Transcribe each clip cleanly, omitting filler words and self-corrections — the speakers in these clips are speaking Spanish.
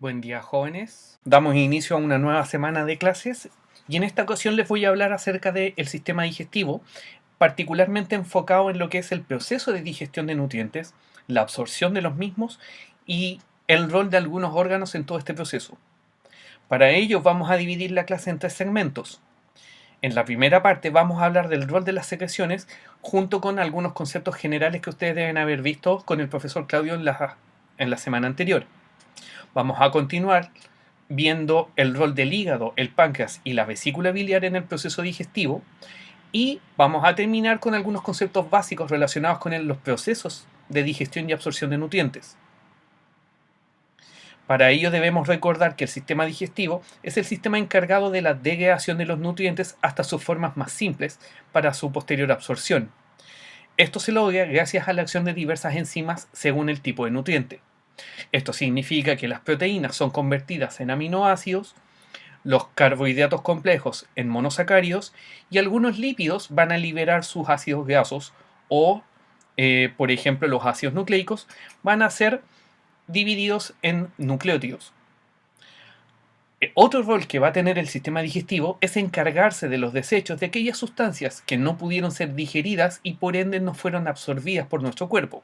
Buen día, jóvenes. Damos inicio a una nueva semana de clases y en esta ocasión les voy a hablar acerca del sistema digestivo, particularmente enfocado en lo que es el proceso de digestión de nutrientes, la absorción de los mismos y el rol de algunos órganos en todo este proceso. Para ello vamos a dividir la clase en tres segmentos. En la primera parte vamos a hablar del rol de las secreciones junto con algunos conceptos generales que ustedes deben haber visto con el profesor Claudio en la semana anterior. Vamos a continuar viendo el rol del hígado, el páncreas y la vesícula biliar en el proceso digestivo y vamos a terminar con algunos conceptos básicos relacionados con los procesos de digestión y absorción de nutrientes. Para ello debemos recordar que el sistema digestivo es el sistema encargado de la degradación de los nutrientes hasta sus formas más simples para su posterior absorción. Esto se logra gracias a la acción de diversas enzimas según el tipo de nutriente. Esto significa que las proteínas son convertidas en aminoácidos, los carbohidratos complejos en monosacáridos y algunos lípidos van a liberar sus ácidos grasos o, por ejemplo, los ácidos nucleicos van a ser divididos en nucleótidos. Otro rol que va a tener el sistema digestivo es encargarse de los desechos de aquellas sustancias que no pudieron ser digeridas y por ende no fueron absorbidas por nuestro cuerpo,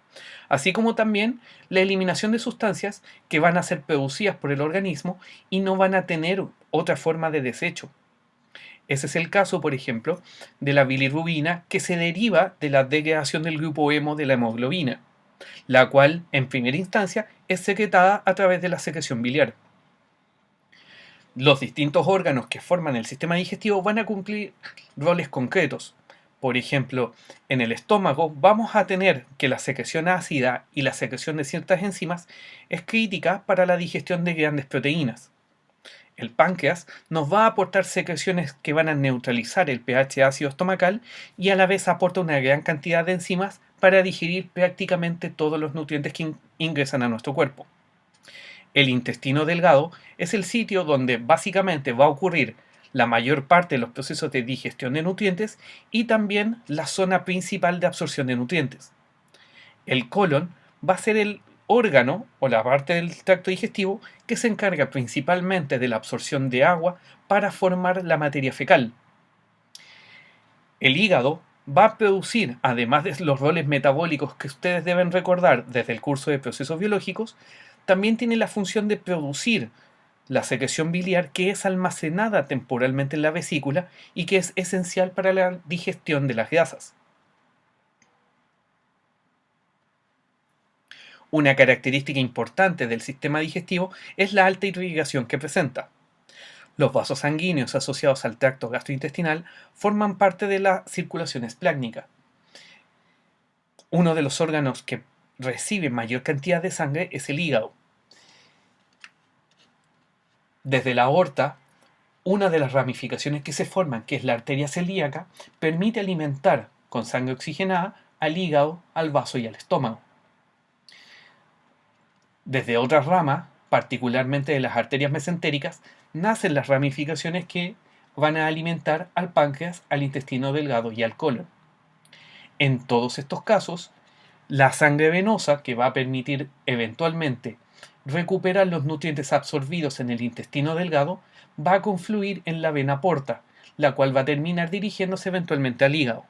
así como también la eliminación de sustancias que van a ser producidas por el organismo y no van a tener otra forma de desecho. Ese es el caso, por ejemplo, de la bilirrubina que se deriva de la degradación del grupo hemo de la hemoglobina, la cual en primera instancia es secretada a través de la secreción biliar. Los distintos órganos que forman el sistema digestivo van a cumplir roles concretos. Por ejemplo, en el estómago vamos a tener que la secreción ácida y la secreción de ciertas enzimas es crítica para la digestión de grandes proteínas. El páncreas nos va a aportar secreciones que van a neutralizar el pH ácido estomacal y a la vez aporta una gran cantidad de enzimas para digerir prácticamente todos los nutrientes que ingresan a nuestro cuerpo. El intestino delgado es el sitio donde básicamente va a ocurrir la mayor parte de los procesos de digestión de nutrientes y también la zona principal de absorción de nutrientes. El colon va a ser el órgano o la parte del tracto digestivo que se encarga principalmente de la absorción de agua para formar la materia fecal. El hígado va a producir, además de los roles metabólicos que ustedes deben recordar desde el curso de procesos biológicos, también tiene la función de producir la secreción biliar que es almacenada temporalmente en la vesícula y que es esencial para la digestión de las grasas. Una característica importante del sistema digestivo es la alta irrigación que presenta. Los vasos sanguíneos asociados al tracto gastrointestinal forman parte de la circulación esplácnica. Uno de los órganos que recibe mayor cantidad de sangre es el hígado. Desde la aorta, una de las ramificaciones que se forman, que es la arteria celíaca, permite alimentar con sangre oxigenada al hígado, al vaso y al estómago. Desde otras ramas, particularmente de las arterias mesentéricas, nacen las ramificaciones que van a alimentar al páncreas, al intestino delgado y al colon. En todos estos casos, la sangre venosa, que va a permitir eventualmente recuperar los nutrientes absorbidos en el intestino delgado, va a confluir en la vena porta, la cual va a terminar dirigiéndose eventualmente al hígado.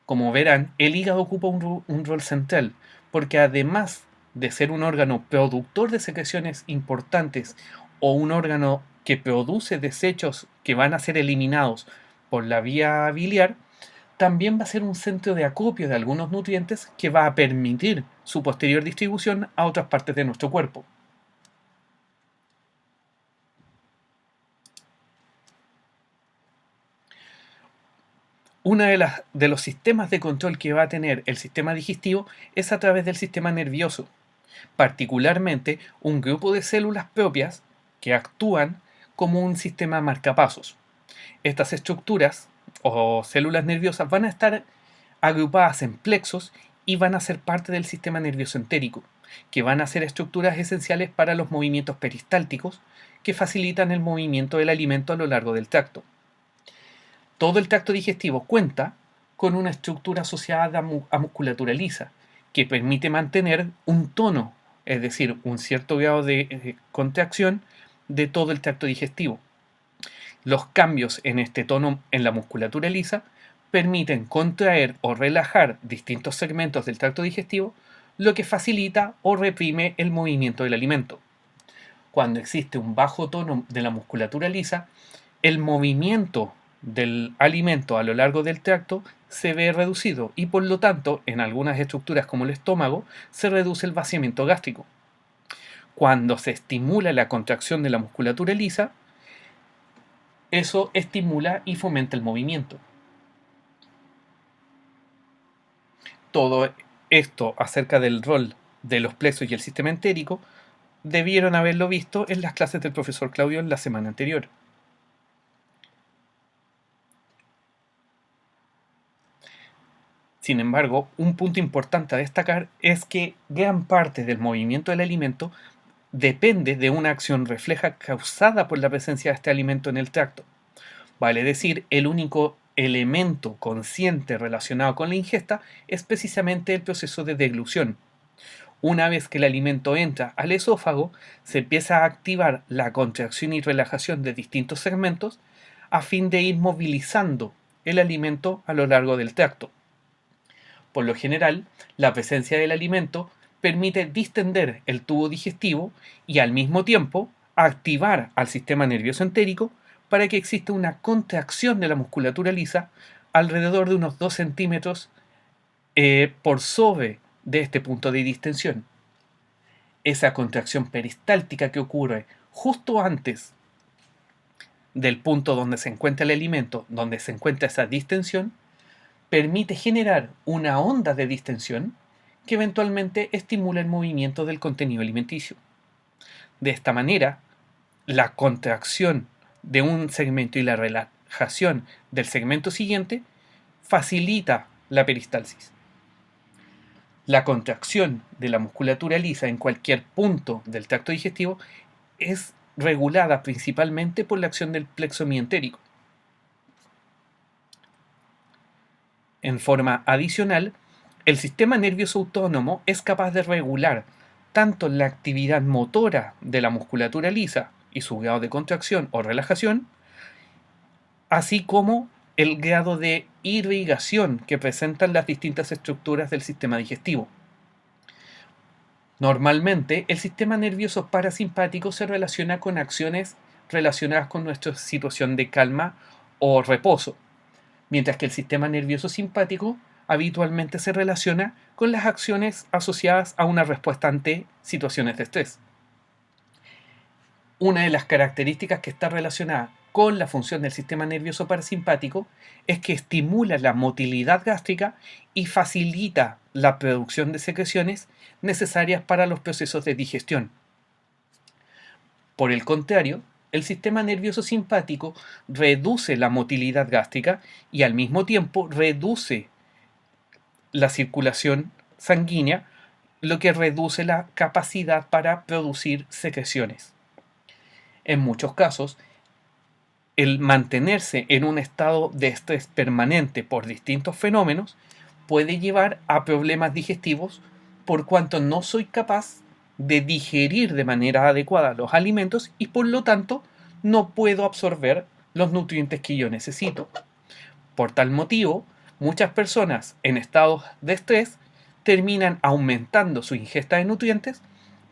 Como verán, el hígado ocupa un rol central, porque además de ser un órgano productor de secreciones importantes o un órgano que produce desechos que van a ser eliminados por la vía biliar, también va a ser un centro de acopio de algunos nutrientes que va a permitir su posterior distribución a otras partes de nuestro cuerpo. Uno de los sistemas de control que va a tener el sistema digestivo es a través del sistema nervioso, particularmente un grupo de células propias que actúan como un sistema marcapasos. Estas estructuras o células nerviosas van a estar agrupadas en plexos y van a ser parte del sistema nervioso entérico, que van a ser estructuras esenciales para los movimientos peristálticos que facilitan el movimiento del alimento a lo largo del tracto. Todo el tracto digestivo cuenta con una estructura asociada a musculatura lisa, que permite mantener un tono es decir, un cierto grado de contracción de todo el tracto digestivo. Los cambios en este tono en la musculatura lisa permiten contraer o relajar distintos segmentos del tracto digestivo, lo que facilita o reprime el movimiento del alimento. Cuando existe un bajo tono de la musculatura lisa, el movimiento del alimento a lo largo del tracto se ve reducido y por lo tanto en algunas estructuras como el estómago se reduce el vaciamiento gástrico. Cuando se estimula la contracción de la musculatura lisa, eso estimula y fomenta el movimiento. Todo esto acerca del rol de los plexos y el sistema entérico debieron haberlo visto en las clases del profesor Claudio en la semana anterior. Sin embargo, un punto importante a destacar es que gran parte del movimiento del alimento depende de una acción refleja causada por la presencia de este alimento en el tracto. Vale decir, el único elemento consciente relacionado con la ingesta es precisamente el proceso de deglución. Una vez que el alimento entra al esófago, se empieza a activar la contracción y relajación de distintos segmentos a fin de ir movilizando el alimento a lo largo del tracto. Por lo general, la presencia del alimento permite distender el tubo digestivo y al mismo tiempo activar al sistema nervioso entérico para que exista una contracción de la musculatura lisa alrededor de unos 2 centímetros por sobre de este punto de distensión. Esa contracción peristáltica que ocurre justo antes del punto donde se encuentra el alimento, donde se encuentra esa distensión, permite generar una onda de distensión que eventualmente estimula el movimiento del contenido alimenticio. De esta manera, la contracción de un segmento y la relajación del segmento siguiente facilita la peristalsis. La contracción de la musculatura lisa en cualquier punto del tracto digestivo es regulada principalmente por la acción del plexo mientérico. En forma adicional, el sistema nervioso autónomo es capaz de regular tanto la actividad motora de la musculatura lisa y su grado de contracción o relajación, así como el grado de irrigación que presentan las distintas estructuras del sistema digestivo. Normalmente, el sistema nervioso parasimpático se relaciona con acciones relacionadas con nuestra situación de calma o reposo, mientras que el sistema nervioso simpático habitualmente se relaciona con las acciones asociadas a una respuesta ante situaciones de estrés. Una de las características que está relacionada con la función del sistema nervioso parasimpático es que estimula la motilidad gástrica y facilita la producción de secreciones necesarias para los procesos de digestión. Por el contrario, el sistema nervioso simpático reduce la motilidad gástrica y al mismo tiempo reduce la circulación sanguínea, lo que reduce la capacidad para producir secreciones. En muchos casos, el mantenerse en un estado de estrés permanente por distintos fenómenos puede llevar a problemas digestivos por cuanto no soy capaz de digerir de manera adecuada los alimentos y por lo tanto no puedo absorber los nutrientes que yo necesito. Por tal motivo, muchas personas en estados de estrés terminan aumentando su ingesta de nutrientes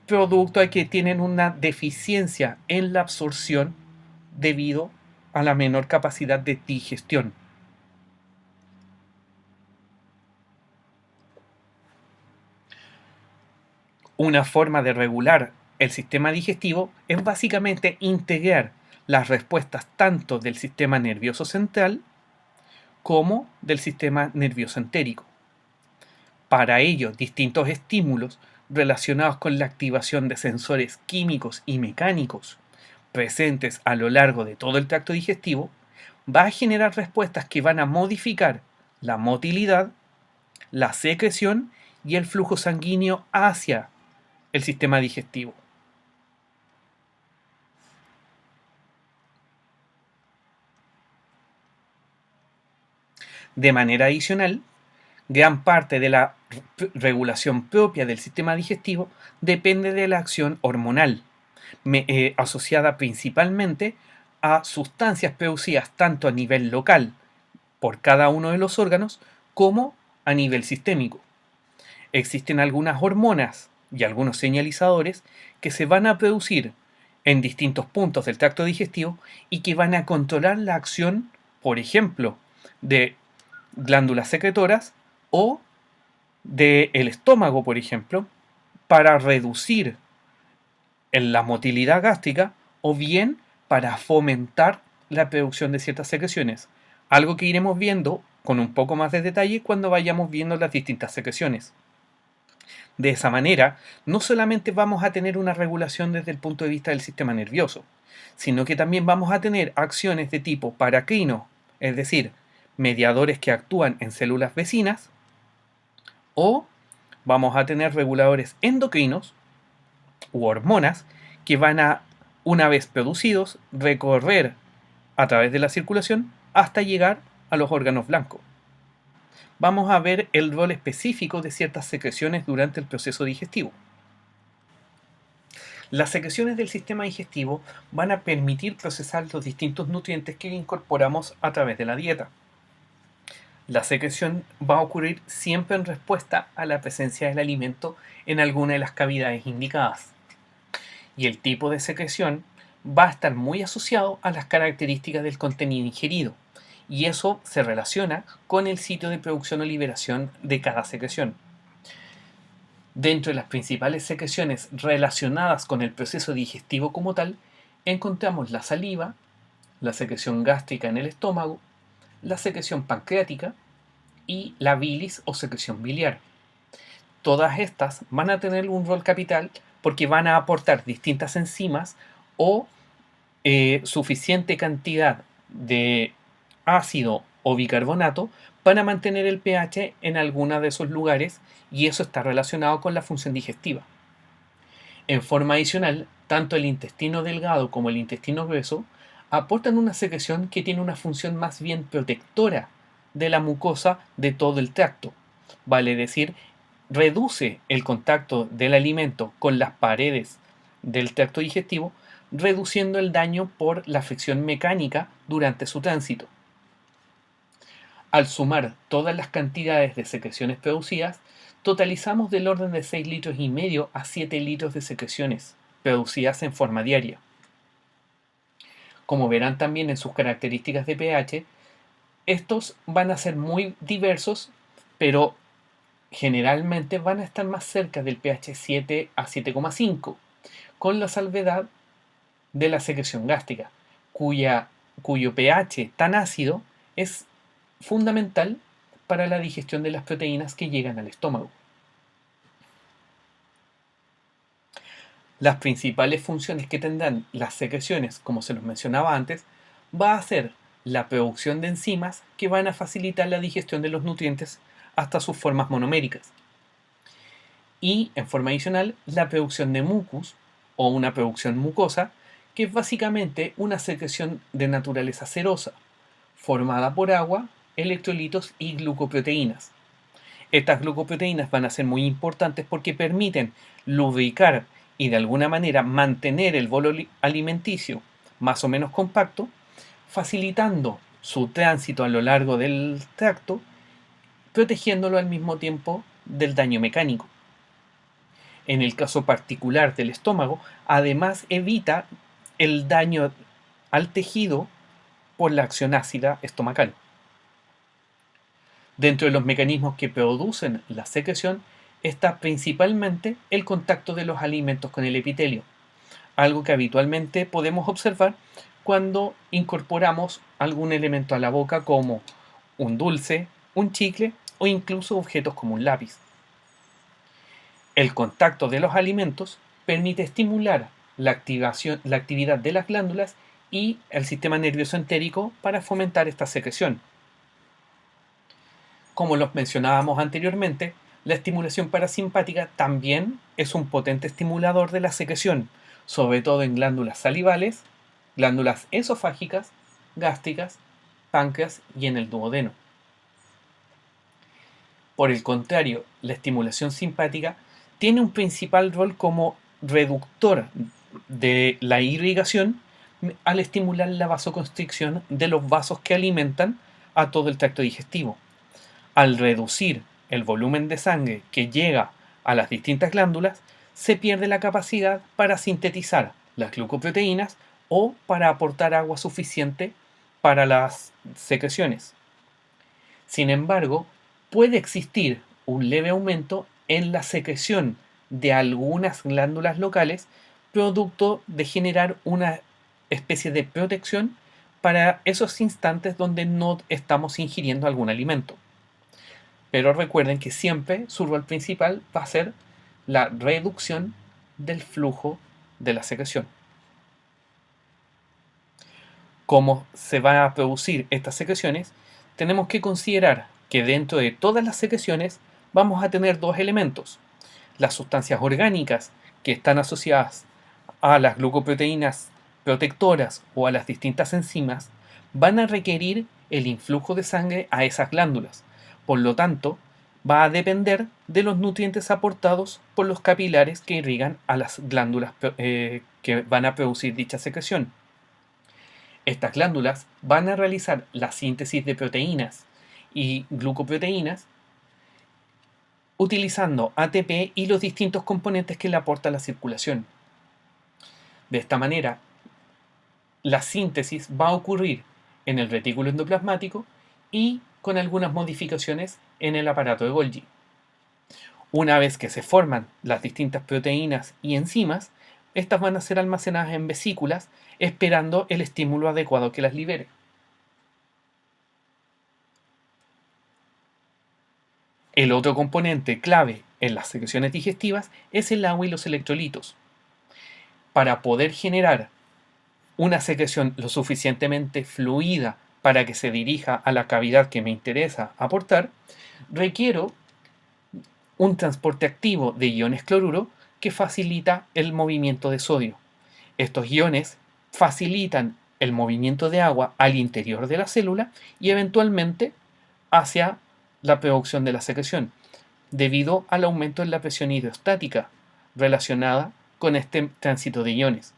producto de que tienen una deficiencia en la absorción debido a la menor capacidad de digestión. Una forma de regular el sistema digestivo es básicamente integrar las respuestas tanto del sistema nervioso central como del sistema nervioso entérico. Para ello, distintos estímulos relacionados con la activación de sensores químicos y mecánicos presentes a lo largo de todo el tracto digestivo va a generar respuestas que van a modificar la motilidad, la secreción y el flujo sanguíneo hacia el sistema digestivo. De manera adicional, gran parte de la regulación propia del sistema digestivo depende de la acción hormonal, asociada principalmente a sustancias producidas tanto a nivel local por cada uno de los órganos como a nivel sistémico. Existen algunas hormonas y algunos señalizadores que se van a producir en distintos puntos del tracto digestivo y que van a controlar la acción, por ejemplo, de glándulas secretoras o del estómago, por ejemplo, para reducir la motilidad gástrica o bien para fomentar la producción de ciertas secreciones. Algo que iremos viendo con un poco más de detalle cuando vayamos viendo las distintas secreciones. De esa manera, no solamente vamos a tener una regulación desde el punto de vista del sistema nervioso, sino que también vamos a tener acciones de tipo paracrino, es decir, mediadores que actúan en células vecinas, o vamos a tener reguladores endocrinos u hormonas que van a, una vez producidos, recorrer a través de la circulación hasta llegar a los órganos blancos. Vamos a ver el rol específico de ciertas secreciones durante el proceso digestivo. Las secreciones del sistema digestivo van a permitir procesar los distintos nutrientes que incorporamos a través de la dieta. La secreción va a ocurrir siempre en respuesta a la presencia del alimento en alguna de las cavidades indicadas. Y el tipo de secreción va a estar muy asociado a las características del contenido ingerido. Y eso se relaciona con el sitio de producción o liberación de cada secreción. Dentro de las principales secreciones relacionadas con el proceso digestivo como tal, encontramos la saliva, la secreción gástrica en el estómago, la secreción pancreática y la bilis o secreción biliar. Todas estas van a tener un rol capital porque van a aportar distintas enzimas o suficiente cantidad de ácido o bicarbonato para mantener el pH en alguno de esos lugares, y eso está relacionado con la función digestiva. En forma adicional, tanto el intestino delgado como el intestino grueso aportan una secreción que tiene una función más bien protectora de la mucosa de todo el tracto. Vale decir, reduce el contacto del alimento con las paredes del tracto digestivo, reduciendo el daño por la fricción mecánica durante su tránsito. Al sumar todas las cantidades de secreciones producidas, totalizamos del orden de 6,5 litros a 7 litros de secreciones producidas en forma diaria. Como verán también en sus características de pH, estos van a ser muy diversos, pero generalmente van a estar más cerca del pH 7 a 7,5, con la salvedad de la secreción gástrica, cuyo pH tan ácido es fundamental para la digestión de las proteínas que llegan al estómago. Las principales funciones que tendrán las secreciones, como se los mencionaba antes, va a ser la producción de enzimas que van a facilitar la digestión de los nutrientes hasta sus formas monoméricas. Y, en forma adicional, la producción de mucus o una producción mucosa, que es básicamente una secreción de naturaleza cerosa, formada por agua, electrolitos y glucoproteínas. Estas glucoproteínas van a ser muy importantes porque permiten lubricar y de alguna manera mantener el bolo alimenticio más o menos compacto, facilitando su tránsito a lo largo del tracto, protegiéndolo al mismo tiempo del daño mecánico. En el caso particular del estómago, además evita el daño al tejido por la acción ácida estomacal. Dentro de los mecanismos que producen la secreción está principalmente el contacto de los alimentos con el epitelio, algo que habitualmente podemos observar cuando incorporamos algún elemento a la boca como un dulce, un chicle o incluso objetos como un lápiz. El contacto de los alimentos permite estimular la actividad de las glándulas y el sistema nervioso entérico para fomentar esta secreción. Como los mencionábamos anteriormente, la estimulación parasimpática también es un potente estimulador de la secreción, sobre todo en glándulas salivales, glándulas esofágicas, gástricas, páncreas y en el duodeno. Por el contrario, la estimulación simpática tiene un principal rol como reductor de la irrigación al estimular la vasoconstricción de los vasos que alimentan a todo el tracto digestivo. Al reducir el volumen de sangre que llega a las distintas glándulas, se pierde la capacidad para sintetizar las glucoproteínas o para aportar agua suficiente para las secreciones. Sin embargo, puede existir un leve aumento en la secreción de algunas glándulas locales, producto de generar una especie de protección para esos instantes donde no estamos ingiriendo algún alimento. Pero recuerden que siempre su rol principal va a ser la reducción del flujo de la secreción. ¿Cómo se van a producir estas secreciones? Tenemos que considerar que dentro de todas las secreciones vamos a tener dos elementos. Las sustancias orgánicas que están asociadas a las glucoproteínas protectoras o a las distintas enzimas van a requerir el influjo de sangre a esas glándulas. Por lo tanto, va a depender de los nutrientes aportados por los capilares que irrigan a las glándulas que van a producir dicha secreción. Estas glándulas van a realizar la síntesis de proteínas y glucoproteínas utilizando ATP y los distintos componentes que le aporta la circulación. De esta manera, la síntesis va a ocurrir en el retículo endoplasmático y con algunas modificaciones en el aparato de Golgi. Una vez que se forman las distintas proteínas y enzimas, estas van a ser almacenadas en vesículas esperando el estímulo adecuado que las libere. El otro componente clave en las secreciones digestivas es el agua y los electrolitos. Para poder generar una secreción lo suficientemente fluida para que se dirija a la cavidad que me interesa aportar, requiero un transporte activo de iones cloruro que facilita el movimiento de sodio. Estos iones facilitan el movimiento de agua al interior de la célula y eventualmente hacia la producción de la secreción, debido al aumento en la presión hidrostática relacionada con este tránsito de iones.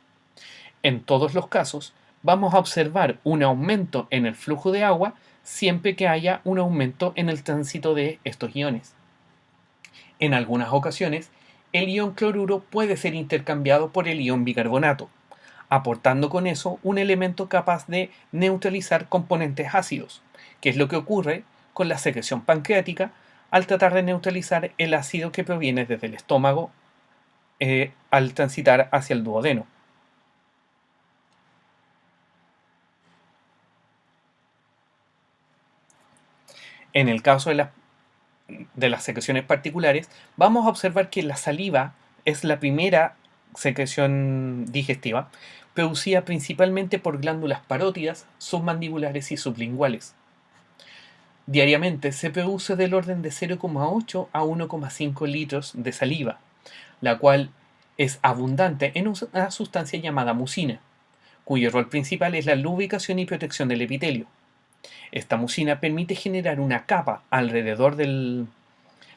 En todos los casos, vamos a observar un aumento en el flujo de agua siempre que haya un aumento en el tránsito de estos iones. En algunas ocasiones, el ion cloruro puede ser intercambiado por el ion bicarbonato, aportando con eso un elemento capaz de neutralizar componentes ácidos, que es lo que ocurre con la secreción pancreática al tratar de neutralizar el ácido que proviene desde el estómago al transitar hacia el duodeno. En el caso de las secreciones particulares, vamos a observar que la saliva es la primera secreción digestiva, producida principalmente por glándulas parótidas, submandibulares y sublinguales. Diariamente se produce del orden de 0,8 a 1,5 litros de saliva, la cual es abundante en una sustancia llamada mucina, cuyo rol principal es la lubricación y protección del epitelio. Esta mucina permite generar una capa alrededor del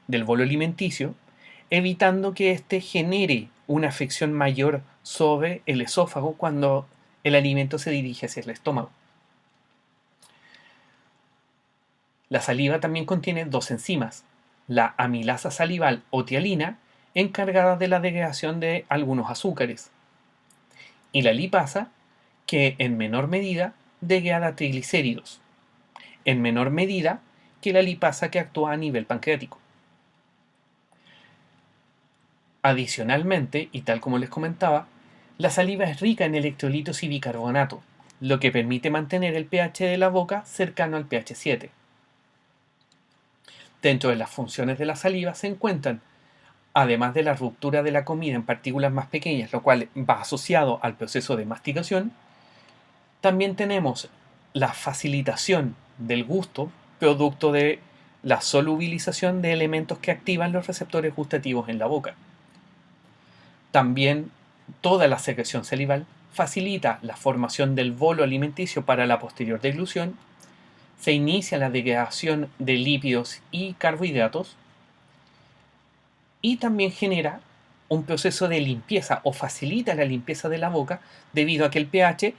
bolo alimenticio, evitando que éste genere una fricción mayor sobre el esófago cuando el alimento se dirige hacia el estómago. La saliva también contiene dos enzimas, la amilasa salival o tialina, encargada de la degradación de algunos azúcares, y la lipasa, que en menor medida degrada triglicéridos, en menor medida que la lipasa que actúa a nivel pancreático. Adicionalmente, y tal como les comentaba, la saliva es rica en electrolitos y bicarbonato, lo que permite mantener el pH de la boca cercano al pH 7. Dentro de las funciones de la saliva se encuentran, además de la ruptura de la comida en partículas más pequeñas, lo cual va asociado al proceso de masticación, también tenemos la facilitación del gusto, producto de la solubilización de elementos que activan los receptores gustativos en la boca. También toda la secreción salival facilita la formación del bolo alimenticio para la posterior deglución, se inicia la degradación de lípidos y carbohidratos, y también genera un proceso de limpieza o facilita la limpieza de la boca debido a que el pH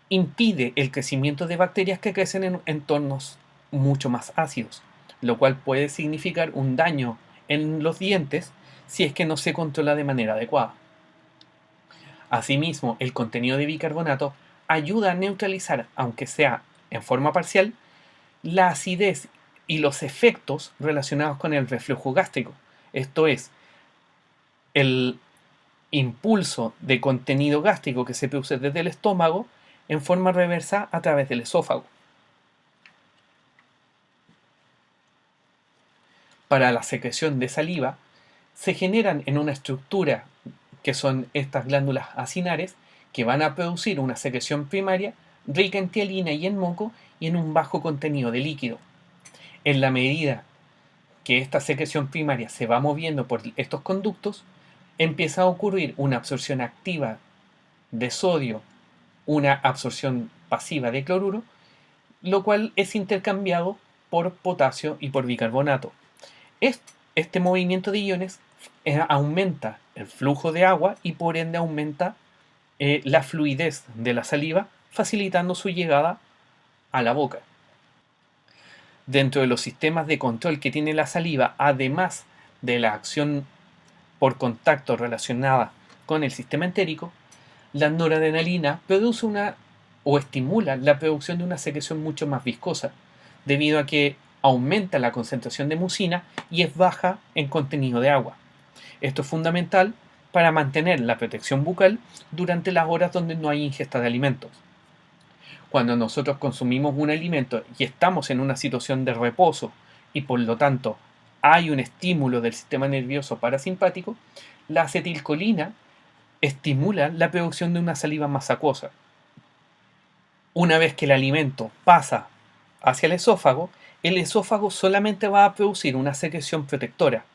impide el crecimiento de bacterias que crecen en entornos mucho más ácidos, lo cual puede significar un daño en los dientes si es que no se controla de manera adecuada. Asimismo, el contenido de bicarbonato ayuda a neutralizar, aunque sea en forma parcial, la acidez y los efectos relacionados con el reflujo gástrico. Esto es, el impulso de contenido gástrico que se produce desde el estómago en forma reversa a través del esófago. Para la secreción de saliva, se generan en una estructura que son estas glándulas acinares que van a producir una secreción primaria rica en tialina y en moco y en un bajo contenido de líquido. En la medida que esta secreción primaria se va moviendo por estos conductos, empieza a ocurrir una absorción activa de sodio, una absorción pasiva de cloruro, lo cual es intercambiado por potasio y por bicarbonato. Este movimiento de iones aumenta el flujo de agua y por ende aumenta la fluidez de la saliva, facilitando su llegada a la boca. Dentro de los sistemas de control que tiene la saliva, además de la acción por contacto relacionada con el sistema entérico, la noradrenalina produce o estimula la producción de una secreción mucho más viscosa, debido a que aumenta la concentración de mucina y es baja en contenido de agua. Esto es fundamental para mantener la protección bucal durante las horas donde no hay ingesta de alimentos. Cuando nosotros consumimos un alimento y estamos en una situación de reposo y por lo tanto hay un estímulo del sistema nervioso parasimpático, la acetilcolina estimula la producción de una saliva más acuosa. Una vez que el alimento pasa hacia el esófago solamente va a producir una secreción protectora,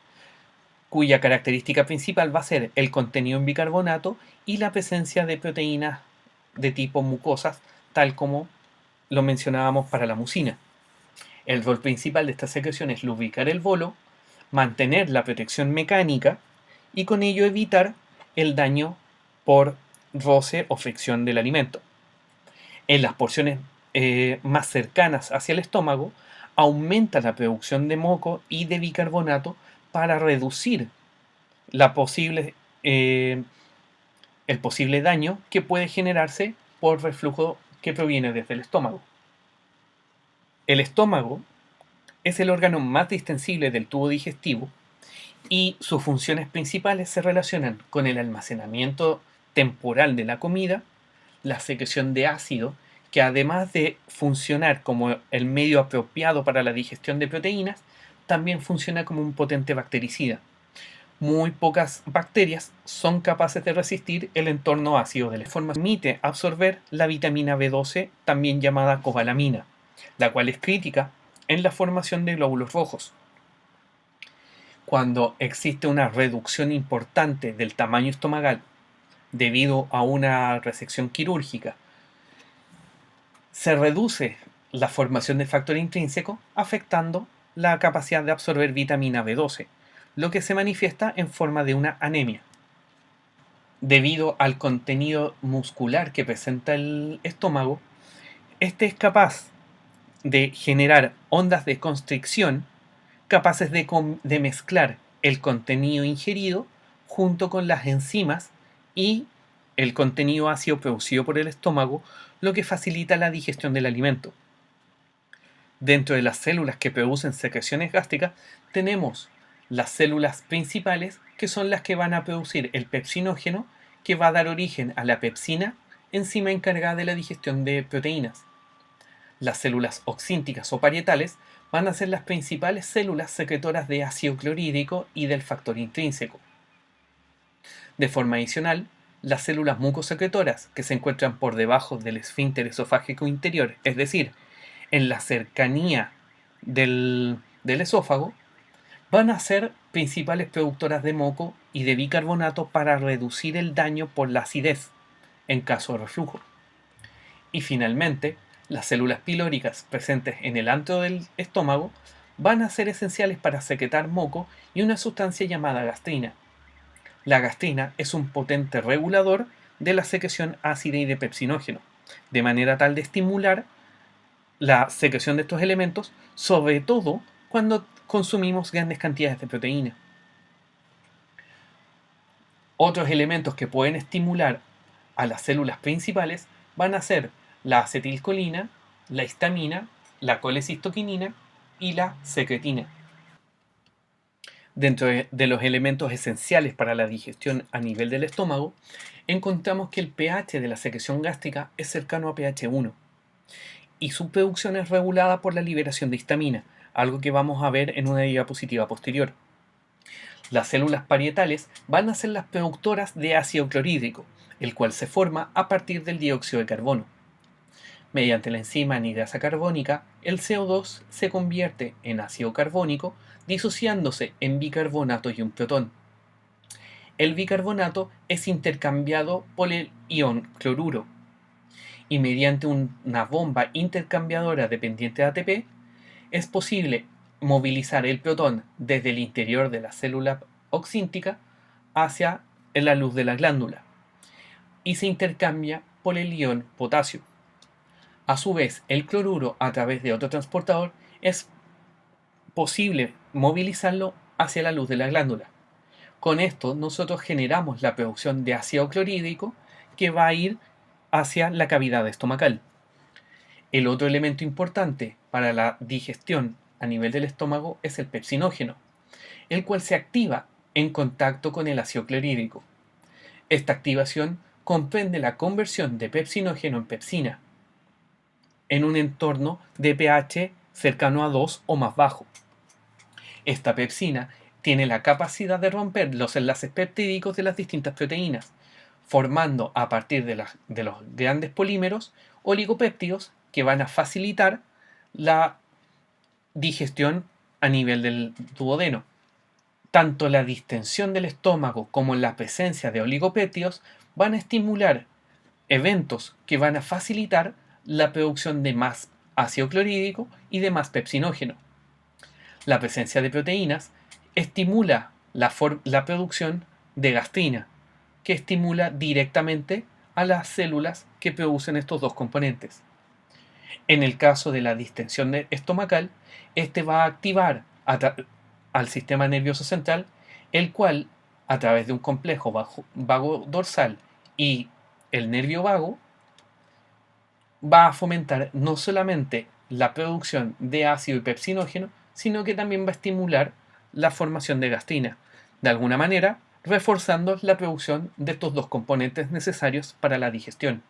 cuya característica principal va a ser el contenido en bicarbonato y la presencia de proteínas de tipo mucosas, tal como lo mencionábamos para la mucina. El rol principal de esta secreción es lubricar el bolo, mantener la protección mecánica y con ello evitar el daño por roce o fricción del alimento. En las porciones más cercanas hacia el estómago, aumenta la producción de moco y de bicarbonato para reducir el posible daño que puede generarse por reflujo que proviene desde el estómago. El estómago es el órgano más distensible del tubo digestivo y sus funciones principales se relacionan con el almacenamiento temporal de la comida, la secreción de ácido, que además de funcionar como el medio apropiado para la digestión de proteínas, también funciona como un potente bactericida. Muy pocas bacterias son capaces de resistir el entorno ácido de la forma. Permite absorber la vitamina B12, también llamada cobalamina, la cual es crítica en la formación de glóbulos rojos. Cuando existe una reducción importante del tamaño estomacal debido a una resección quirúrgica, se reduce la formación de factor intrínseco, afectando la capacidad de absorber vitamina B12, lo que se manifiesta en forma de una anemia. Debido al contenido muscular que presenta el estómago, este es capaz de generar ondas de constricción capaces de mezclar el contenido ingerido junto con las enzimas y el contenido ácido producido por el estómago, lo que facilita la digestión del alimento. Dentro de las células que producen secreciones gástricas tenemos las células principales, que son las que van a producir el pepsinógeno, que va a dar origen a la pepsina, enzima encargada de la digestión de proteínas. Las células oxínticas o parietales van a ser las principales células secretoras de ácido clorhídrico y del factor intrínseco. De forma adicional, las células mucosecretoras, que se encuentran por debajo del esfínter esofágico interior, es decir, en la cercanía del esófago, van a ser principales productoras de moco y de bicarbonato para reducir el daño por la acidez en caso de reflujo. Y finalmente, las células pilóricas presentes en el antro del estómago van a ser esenciales para secretar moco y una sustancia llamada gastrina. La gastrina es un potente regulador de la secreción ácida y de pepsinógeno, de manera tal de estimular la secreción de estos elementos, sobre todo cuando consumimos grandes cantidades de proteína. Otros elementos que pueden estimular a las células principales van a ser la acetilcolina, la histamina, la colecistoquinina y la secretina. Dentro de los elementos esenciales para la digestión a nivel del estómago, encontramos que el pH de la secreción gástrica es cercano a pH 1 y su producción es regulada por la liberación de histamina, algo que vamos a ver en una diapositiva posterior. Las células parietales van a ser las productoras de ácido clorhídrico, el cual se forma a partir del dióxido de carbono. Mediante la enzima anidrasa carbónica, el CO2 se convierte en ácido carbónico, disociándose en bicarbonato y un protón. El bicarbonato es intercambiado por el ion cloruro y mediante una bomba intercambiadora dependiente de ATP es posible movilizar el protón desde el interior de la célula oxíntica hacia la luz de la glándula y se intercambia por el ion potasio. A su vez, el cloruro a través de otro transportador es posible movilizarlo hacia la luz de la glándula. Con esto nosotros generamos la producción de ácido clorhídrico que va a ir hacia la cavidad estomacal. El otro elemento importante para la digestión a nivel del estómago es el pepsinógeno, el cual se activa en contacto con el ácido clorhídrico. Esta activación comprende la conversión de pepsinógeno en pepsina en un entorno de pH cercano a 2 o más bajo. Esta pepsina tiene la capacidad de romper los enlaces peptídicos de las distintas proteínas, formando a partir de los grandes polímeros oligopéptidos que van a facilitar la digestión a nivel del duodeno. Tanto la distensión del estómago como la presencia de oligopéptidos van a estimular eventos que van a facilitar la producción de más ácido clorhídrico y de más pepsinógeno. La presencia de proteínas estimula la producción de gastrina, que estimula directamente a las células que producen estos dos componentes. En el caso de la distensión estomacal, este va a activar al sistema nervioso central, el cual, a través de un complejo vago dorsal y el nervio vago, va a fomentar no solamente la producción de ácido y pepsinógeno, sino que también va a estimular la formación de gastrina, de alguna manera reforzando la producción de estos dos componentes necesarios para la digestión.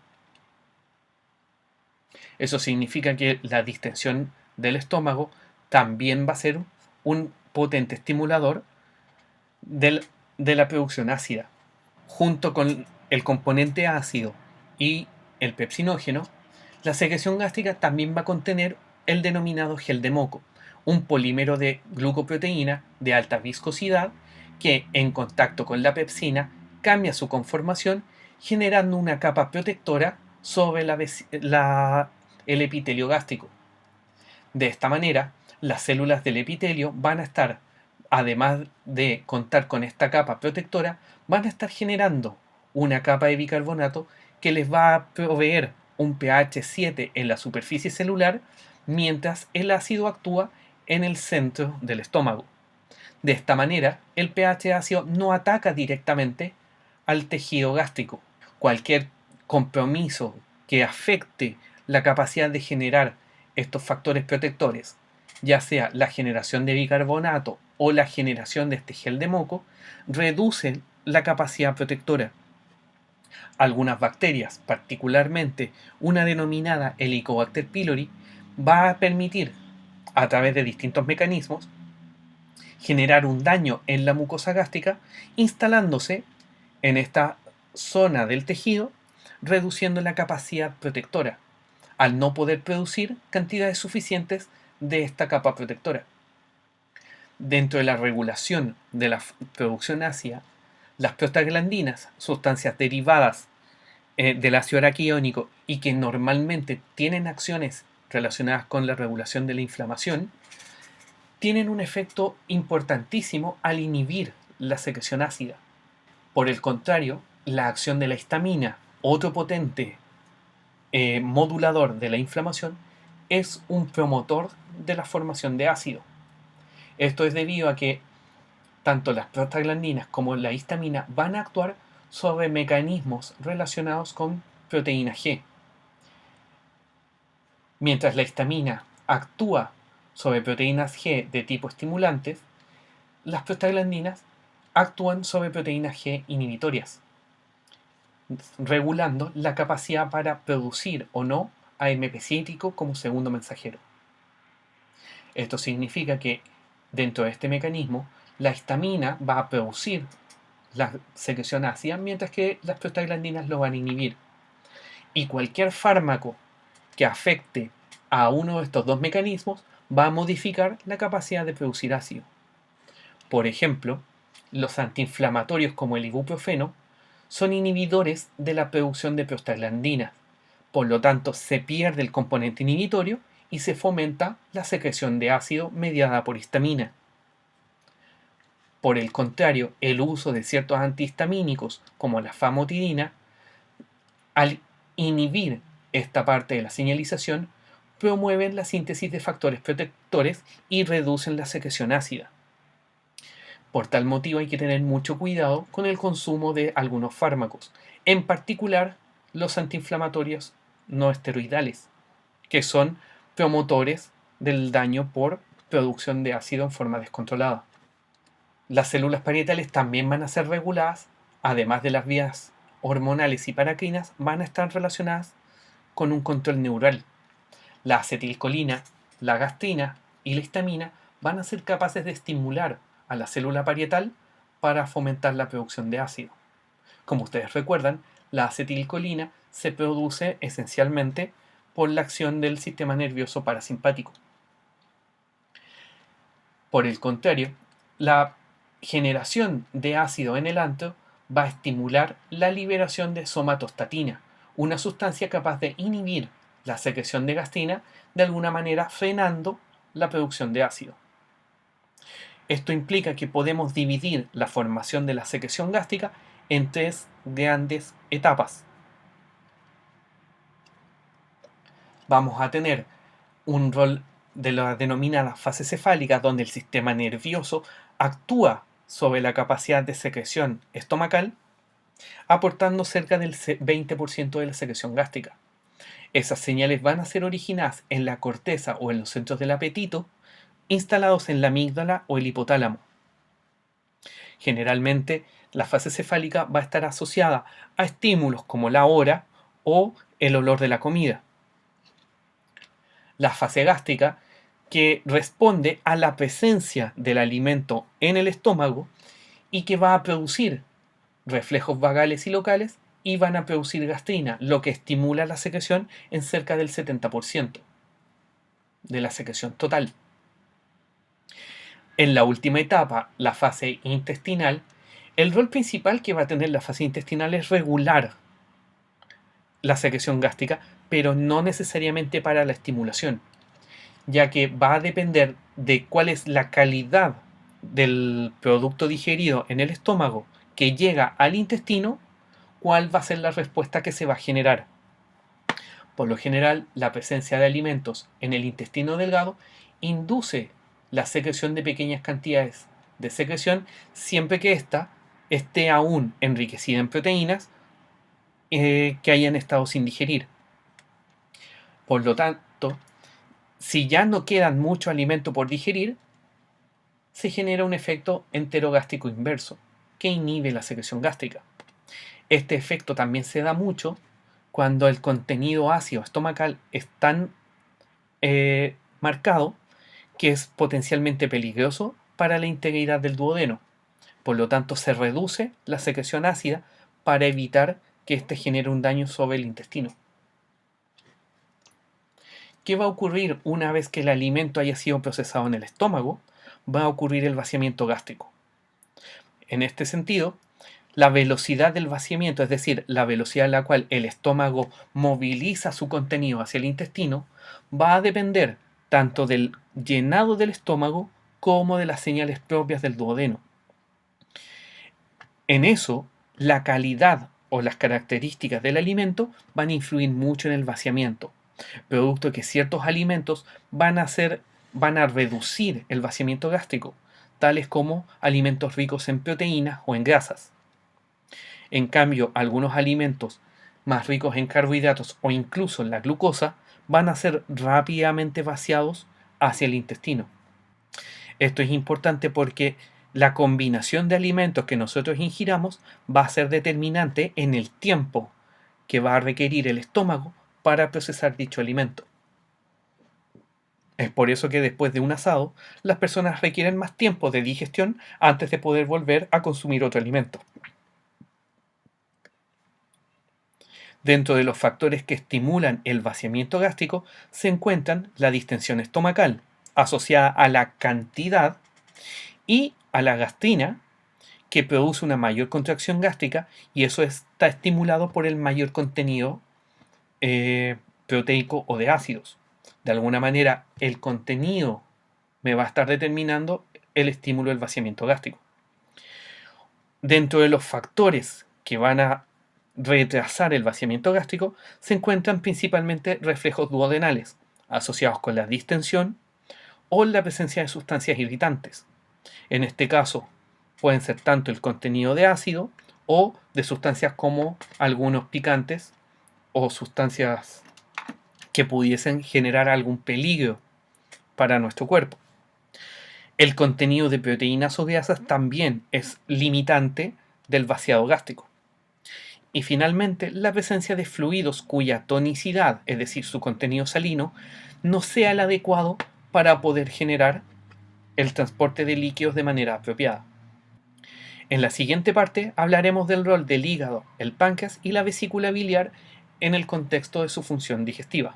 Eso significa que la distensión del estómago también va a ser un potente estimulador de la producción ácida. Junto con el componente ácido y el pepsinógeno, la secreción gástrica también va a contener el denominado gel de moco, un polímero de glucoproteína de alta viscosidad que en contacto con la pepsina cambia su conformación generando una capa protectora sobre el epitelio gástrico. De esta manera, las células del epitelio van a estar, además de contar con esta capa protectora, van a estar generando una capa de bicarbonato que les va a proveer un pH 7 en la superficie celular, mientras el ácido actúa en el centro del estómago. De esta manera, el pH ácido no ataca directamente al tejido gástrico. Cualquier compromiso que afecte la capacidad de generar estos factores protectores, ya sea la generación de bicarbonato o la generación de este gel de moco, reduce la capacidad protectora. Algunas bacterias, particularmente una denominada Helicobacter pylori, va a permitir, a través de distintos mecanismos, generar un daño en la mucosa gástrica, instalándose en esta zona del tejido, reduciendo la capacidad protectora, al no poder producir cantidades suficientes de esta capa protectora. Dentro de la regulación de la producción ácida, las prostaglandinas, sustancias derivadas del ácido araquidónico y que normalmente tienen acciones relacionadas con la regulación de la inflamación, tienen un efecto importantísimo al inhibir la secreción ácida. Por el contrario, la acción de la histamina, otro potente modulador de la inflamación, es un promotor de la formación de ácido. Esto es debido a que tanto las prostaglandinas como la histamina van a actuar sobre mecanismos relacionados con proteína G. Mientras la histamina actúa sobre proteínas G de tipo estimulantes, las prostaglandinas actúan sobre proteínas G inhibitorias, regulando la capacidad para producir o no AMP cítrico como segundo mensajero. Esto significa que dentro de este mecanismo, la histamina va a producir la secreción ácida, mientras que las prostaglandinas lo van a inhibir. Y cualquier fármaco que afecte a uno de estos dos mecanismos va a modificar la capacidad de producir ácido. Por ejemplo, los antiinflamatorios como el ibuprofeno son inhibidores de la producción de prostaglandinas. Por lo tanto, se pierde el componente inhibitorio y se fomenta la secreción de ácido mediada por histamina. Por el contrario, el uso de ciertos antihistamínicos como la famotidina, al inhibir esta parte de la señalización, promueven la síntesis de factores protectores y reducen la secreción ácida. Por tal motivo hay que tener mucho cuidado con el consumo de algunos fármacos, en particular los antiinflamatorios no esteroidales, que son promotores del daño por producción de ácido en forma descontrolada. Las células parietales también van a ser reguladas, además de las vías hormonales y paracrinas, van a estar relacionadas con un control neural. La acetilcolina, la gastrina y la histamina van a ser capaces de estimular a la célula parietal para fomentar la producción de ácido. Como ustedes recuerdan, la acetilcolina se produce esencialmente por la acción del sistema nervioso parasimpático. Por el contrario, la generación de ácido en el antro va a estimular la liberación de somatostatina, una sustancia capaz de inhibir la secreción de gastrina, de alguna manera frenando la producción de ácido. Esto implica que podemos dividir la formación de la secreción gástrica en tres grandes etapas. Vamos a tener un rol de la denominada fase cefálica, donde el sistema nervioso actúa sobre la capacidad de secreción estomacal, aportando cerca del 20% de la secreción gástrica. Esas señales van a ser originadas en la corteza o en los centros del apetito, instalados en la amígdala o el hipotálamo. Generalmente, la fase cefálica va a estar asociada a estímulos como la hora o el olor de la comida. La fase gástrica, que responde a la presencia del alimento en el estómago y que va a producir reflejos vagales y locales y van a producir gastrina, lo que estimula la secreción en cerca del 70% de la secreción total. En la última etapa, la fase intestinal, el rol principal que va a tener la fase intestinal es regular la secreción gástrica, pero no necesariamente para la estimulación, ya que va a depender de cuál es la calidad del producto digerido en el estómago que llega al intestino, cuál va a ser la respuesta que se va a generar. Por lo general, la presencia de alimentos en el intestino delgado induce la secreción de pequeñas cantidades de secreción, siempre que ésta esté aún enriquecida en proteínas que hayan estado sin digerir. Por lo tanto, si ya no quedan mucho alimento por digerir, se genera un efecto enterogástrico inverso, que inhibe la secreción gástrica. Este efecto también se da mucho cuando el contenido ácido estomacal es tan marcado que es potencialmente peligroso para la integridad del duodeno. Por lo tanto, se reduce la secreción ácida para evitar que éste genere un daño sobre el intestino. ¿Qué va a ocurrir una vez que el alimento haya sido procesado en el estómago? Va a ocurrir el vaciamiento gástrico. En este sentido, la velocidad del vaciamiento, es decir, la velocidad a la cual el estómago moviliza su contenido hacia el intestino, va a depender tanto del llenado del estómago como de las señales propias del duodeno. En eso, la calidad o las características del alimento van a influir mucho en el vaciamiento, producto que ciertos alimentos van a reducir el vaciamiento gástrico, tales como alimentos ricos en proteínas o en grasas. En cambio, algunos alimentos más ricos en carbohidratos o incluso en la glucosa van a ser rápidamente vaciados hacia el intestino. Esto es importante porque la combinación de alimentos que nosotros ingiramos va a ser determinante en el tiempo que va a requerir el estómago para procesar dicho alimento. Es por eso que después de un asado, las personas requieren más tiempo de digestión antes de poder volver a consumir otro alimento. Dentro de los factores que estimulan el vaciamiento gástrico se encuentran la distensión estomacal, asociada a la cantidad, y a la gastrina, que produce una mayor contracción gástrica, y eso está estimulado por el mayor contenido proteico o de ácidos. De alguna manera, el contenido me va a estar determinando el estímulo del vaciamiento gástrico. Dentro de los factores que van a retrasar el vaciamiento gástrico se encuentran principalmente reflejos duodenales, asociados con la distensión o la presencia de sustancias irritantes. En este caso, pueden ser tanto el contenido de ácido o de sustancias como algunos picantes o sustancias que pudiesen generar algún peligro para nuestro cuerpo. El contenido de proteínas o grasas también es limitante del vaciado gástrico. Y finalmente, la presencia de fluidos cuya tonicidad, es decir, su contenido salino, no sea el adecuado para poder generar el transporte de líquidos de manera apropiada. En la siguiente parte hablaremos del rol del hígado, el páncreas y la vesícula biliar en el contexto de su función digestiva.